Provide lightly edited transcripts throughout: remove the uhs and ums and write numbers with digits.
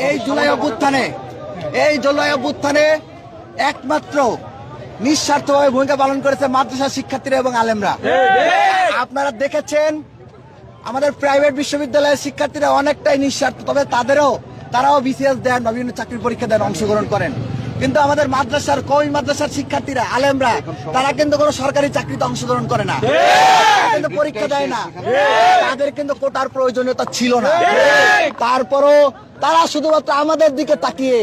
এই জুলাই অভ্যুত্থানে একমাত্র নিঃস্বার্থভাবে ভূমিকা পালন করেছে মাদ্রাসা শিক্ষার্থীরা এবং আলেমরা। আপনারা দেখেছেন আমাদের প্রাইভেট বিশ্ববিদ্যালয়ের শিক্ষার্থীরা অনেকটাই নিঃস্বার্থ, তবে তারাও বিসিএস দেন বা বিভিন্ন চাকরির পরীক্ষা দেন, অংশগ্রহণ করেন। কিন্তু আমাদের মাদ্রাসার শিক্ষার্থীরা আলেমরা তারা কিন্তু কোনো সরকারি চাকরিতে অংশগ্রহণ করে না, কিন্তু পরীক্ষা দেয় না, তাদের কিন্তু কোটার প্রয়োজনীয়তা ছিল না। তারপরও তারা শুধুমাত্র আমাদের দিকে তাকিয়ে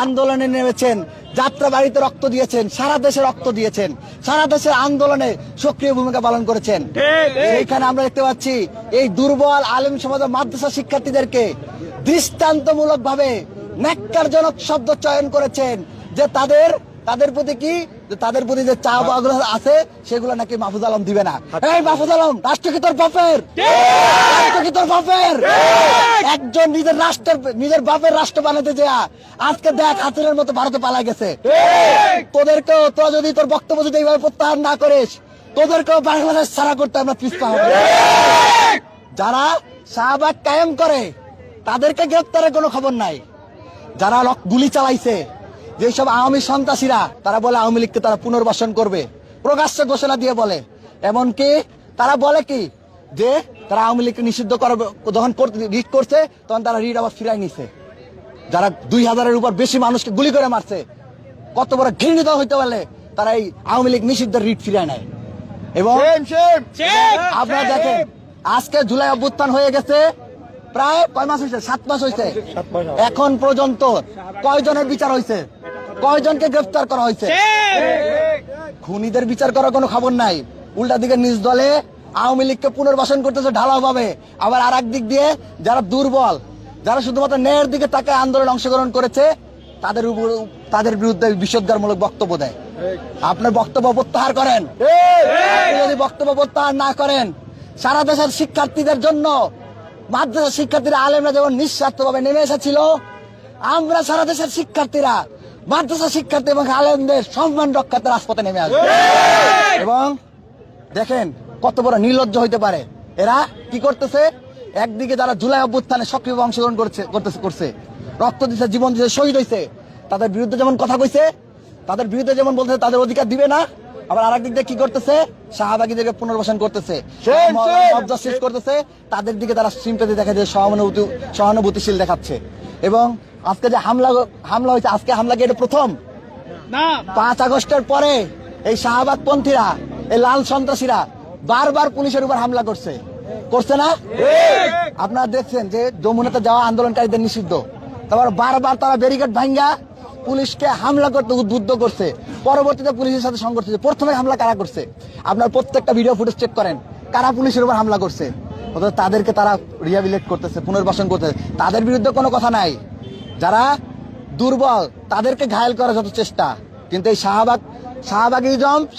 আন্দোলনে নেমেছেন, যাত্রা বাড়িতে রক্ত দিয়েছেন, সারা দেশে রক্ত দিয়েছেন, সারা দেশের আন্দোলনে সক্রিয় ভূমিকা পালন করেছেন। এইখানে আমরা দেখতে পাচ্ছি এই দুর্বল আলেম সমাজ মাদ্রাসা শিক্ষার্থীদেরকে দৃষ্টান্তমূলক ভাবে ন্যাক্কারজনক শব্দ চয়ন করেছেন যে তাদের প্রতি যে চাপ আগ্রহ আছে সেগুলো নাকি মাহফুজ আলম দিবে না। এই মাহফুজ আলম, রাষ্ট্র কি তোর বাপের? একজন নিজের বাপের রাষ্ট্র বানাতে যা আজকে দেখ হাসিনের মতো ভারতে পালা গেছে। তোরা যদি তোর বক্তব্য যদি এইভাবে প্রত্যাহার না করিস, তোদেরকেও বাংলাদেশ ছাড়া করতে আমরা পিছপা হবে। যারা শাহবাগ কায়েম করে তাদেরকে গ্রেপ্তারের কোনো খবর নাই। যারা গুলি চালাইছে, যেসব আওয়ামী সন্ত্রাসীরা, তারা বলে আওয়ামী লীগকে তারা পুনর্বাসন করবে, প্রকাশ্য ঘোষণা দিয়ে বলে। এমনকি তারা বলে কি যে তারা আওয়ামী লীগকে নিষিদ্ধ করবে, যখন রিট করছে তখন তারা রিট আবার ফিরাই নিছে। যারা 2000-এর উপর বেশি মানুষকে গুলি করে মারছে, কত বড় ঘৃণিত হইতে পারলে তারা এই আওয়ামী লীগ নিষিদ্ধ রিট ফিরায় নেয়। এবং আপনারা দেখেন আজকে জুলাই অভ্যুত্থান হয়ে গেছে প্রায় কয় মাস হয়েছে? 7 মাস হয়েছে। এখন পর্যন্ত কয়জনের বিচার হয়েছে? কয়জনকে গ্রেফতার করা হয়েছে? খুনিদের বিচার করার কোনো খবর নাই। উল্টা দিকে নিজ দলে আওয়ামী লীগকে পুনর্বাসন করতেছে ঢালাও ভাবে। আবার আর এক দিক দিয়ে যারা দুর্বল, যারা শুধুমাত্র ন্যায়ের দিকে তাকে আন্দোলনে অংশগ্রহণ করেছে, তাদের বিরুদ্ধে বিষোদ্গারমূলক বক্তব্য দেয়। আপনার বক্তব্য প্রত্যাহার করেন। যদি বক্তব্য প্রত্যাহার না করেন, সারা দেশের শিক্ষার্থীদের জন্য মাদ্রাসা শিক্ষার্থীরা আলেমরা যেমন নিঃস্বার্থভাবে নেমে এসেছিল, আমরা সারা দেশের শিক্ষার্থীরা মাদ্রাসা শিক্ষার্থী এবং আলেমদের সম্মান রক্ষার্থে রাজপথে নেমে আসবে। এবং দেখেন কত বড় নির্লজ্জ হইতে পারে এরা। কি করতেছে? একদিকে যারা জুলাই অভ্যুত্থানে সক্রিয় অংশগ্রহণ করছে, রক্ত দিচ্ছে, জীবন দিচ্ছে, শহীদ হয়েছে, তাদের বিরুদ্ধে যেমন কথা কইছে, তাদের বিরুদ্ধে যেমন বলতেছে তাদের অধিকার দিবে না, আবার আরেক দিক দিয়ে কি করতেছে? শাহবাগীদেরকে পুনর্বাসন করতেছে, করতেছে, তাদের দিকে তারা সিম্পাথি দেখা যায়, সহানুভূতিশীল দেখাচ্ছে। এবং আজকে যে হামলা হয়েছে, আজকে হামলা কি এটা প্রথম? 5 আগস্টের পরে এই শাহবাগপন্থীরা, এই লাল সন্ত্রাসীরা বারবার পুলিশের উপর হামলা করছে না? আপনারা দেখছেন যে যমুনাতে যাওয়া আন্দোলনকারীদের নিষিদ্ধ, তারপর বারবার তারা ব্যারিকেড ভাঙ্গা পুলিশকে হামলা করতে উদ্বুদ্ধ করছে। পরবর্তীতে পুলিশের সাথে সংঘর্ষ হয়েছে। প্রথমে হামলা কারা করছে? আপনার প্রত্যেকটা ভিডিও ফুটেজ চেক করেন, কারা পুলিশের উপর হামলা করছে। অথচ তাদেরকে তারা রিহ্যাবিলিট করতেছে, পুনর্বাসন করতেছে, তাদের বিরুদ্ধে কোনো কথা নাই। যারা দুর্বল তাদেরকে ঘায়েল করার যত চেষ্টা, কিন্তু এই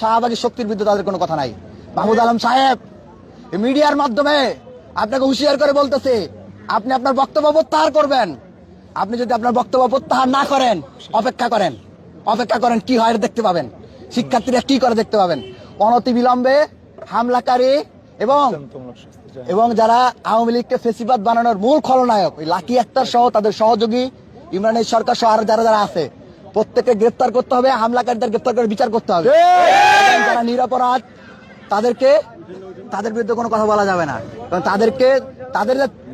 শাহবাগী শক্তির বিরুদ্ধে তাদের কোনো কথা নাই। মাহমুদ আলম সাহেব, মিডিয়ার মাধ্যমে আপনাকে হুঁশিয়ার করে বলতেছে, আপনি আপনার বক্তব্য প্রত্যাহার করবেন। আপনি যদি আপনার বক্তব্য প্রত্যাহার না করেন, অপেক্ষা করেন কি হয় দেখতে পাবেন। শিক্ষার্থীরা কি করে দেখতে পাবেন। অনতিবিলম্বে হামলাকারী এবং যারা আওয়ামী লীগকে ফেসিবাদ বানানোর মূল খলনায়ক ওই লাকি আক্তার সহ তাদের সহযোগী ইমরানের সরকার সহ আর যারা আছে প্রত্যেককে গ্রেফতার করতে হবে, হামলাকারীদের গ্রেফতার করে বিচার করতে হবে। যারা নিরপরাধ তাদের বিরুদ্ধে কোনো কথা বলা যাবে না, কারণ তাদের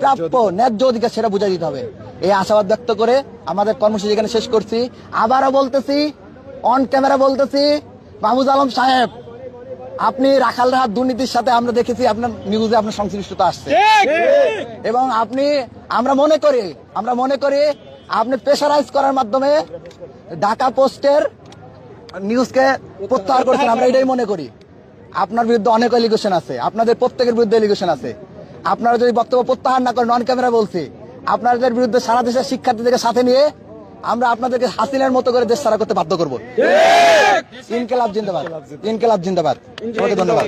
প্রাপ্য ন্যায্য অধিকার সেটা বুঝাই দিতে হবে। এই আশাবাদ ব্যক্ত করে আমাদের কর্মসূচি এখানে শেষ করছি। আবারও বলতেছি, অন ক্যামেরা বলতেছি, মাহমুদ আলম সাহেব, আপনি রাখালরাহাত দুর্নীতির সাথে আমরা দেখেছি আপনার নিউজে আপনার সংশ্লিষ্টতা আসছে, এবং আমরা মনে করি আপনি প্রেশারাইজ করার মাধ্যমে ঢাকা পোস্টের নিউজকে প্রত্যাহার করেছেন। আমরা এটাই মনে করি। আপনার বিরুদ্ধে অনেক এলিগেশন আছে, আপনাদের প্রত্যেকের বিরুদ্ধে এলিগেশন আছে। আপনারা যদি বক্তব্য প্রত্যাহার না করেন, অন ক্যামেরা বলছি, আপনাদের বিরুদ্ধে সারা দেশের শিক্ষার্থীদেরকে সাথে নিয়ে আমরা আপনাদেরকে হাসিনার মতো করে দেশ ছাড়া করতে বাধ্য করবো। ইনকিলাব জিন্দাবাদ। সবাইকে ধন্যবাদ।